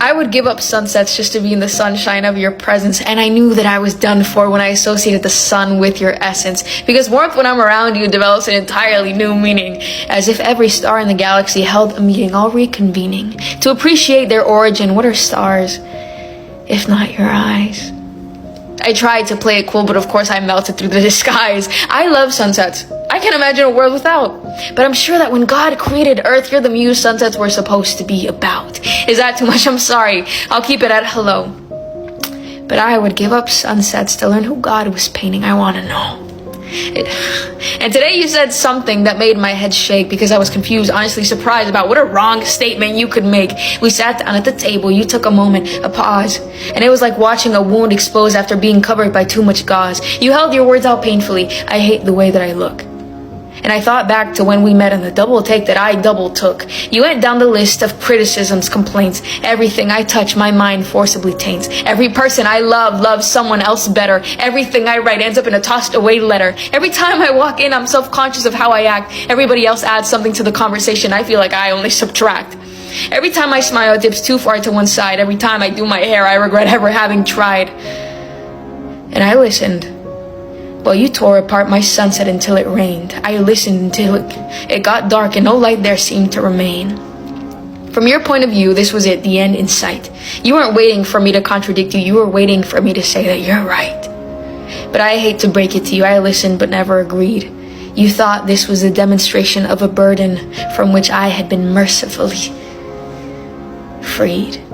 I would give up sunsets just to be in the sunshine of your presence, and I knew that I was done for when I associated the sun with your essence, because warmth when I'm around you develops an entirely new meaning, as if every star in the galaxy held a meeting, all reconvening to appreciate their origin. What are stars, if not your eyes? I tried to play it cool, but of course I melted through the disguise. I love sunsets. I can't imagine a world without. But I'm sure that when God created Earth, you're the muse sunsets were supposed to be about. Is that too much? I'm sorry. I'll keep it at hello. But I would give up sunsets to learn who God was painting. I want to know. And today you said something that made my head shake because I was confused, honestly surprised about what a wrong statement you could make. We sat down at the table, you took a moment, a pause, and it was like watching a wound exposed after being covered by too much gauze. You held your words out painfully. I hate the way that I look. And I thought back to when we met in the double take that I double took. You went down the list of criticisms, complaints. Everything I touch, my mind forcibly taints. Every person I love loves someone else better. Everything I write ends up in a tossed away letter. Every time I walk in, I'm self-conscious of how I act. Everybody else adds something to the conversation. I feel like I only subtract. Every time I smile, it dips too far to one side. Every time I do my hair, I regret ever having tried. And I listened. Well, you tore apart my sunset until it rained. I listened until it got dark and no light there seemed to remain. From your point of view, this was it, the end in sight. You weren't waiting for me to contradict you. You were waiting for me to say that you're right. But I hate to break it to you. I listened but never agreed. You thought this was a demonstration of a burden from which I had been mercifully freed.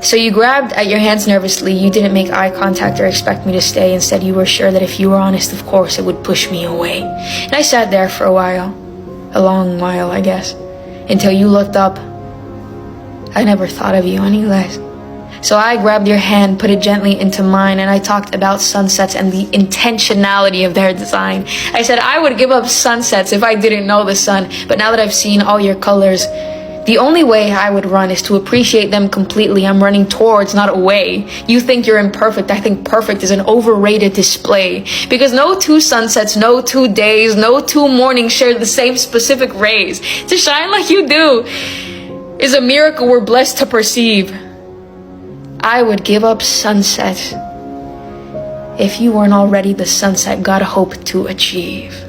So you grabbed at your hands nervously. You didn't make eye contact or expect me to stay. Instead, you were sure that if you were honest, of course, it would push me away. And I sat there for a while. A long while, I guess. Until you looked up. I never thought of you any less. So I grabbed your hand, put it gently into mine, and I talked about sunsets and the intentionality of their design. I said I would give up sunsets if I didn't know the sun. But now that I've seen all your colors, the only way I would run is to appreciate them completely. I'm running towards, not away. You think you're imperfect. I think perfect is an overrated display. Because no two sunsets, no 2 days, no 2 mornings share the same specific rays. To shine like you do is a miracle we're blessed to perceive. I would give up sunsets if you weren't already the sunset God hoped to achieve.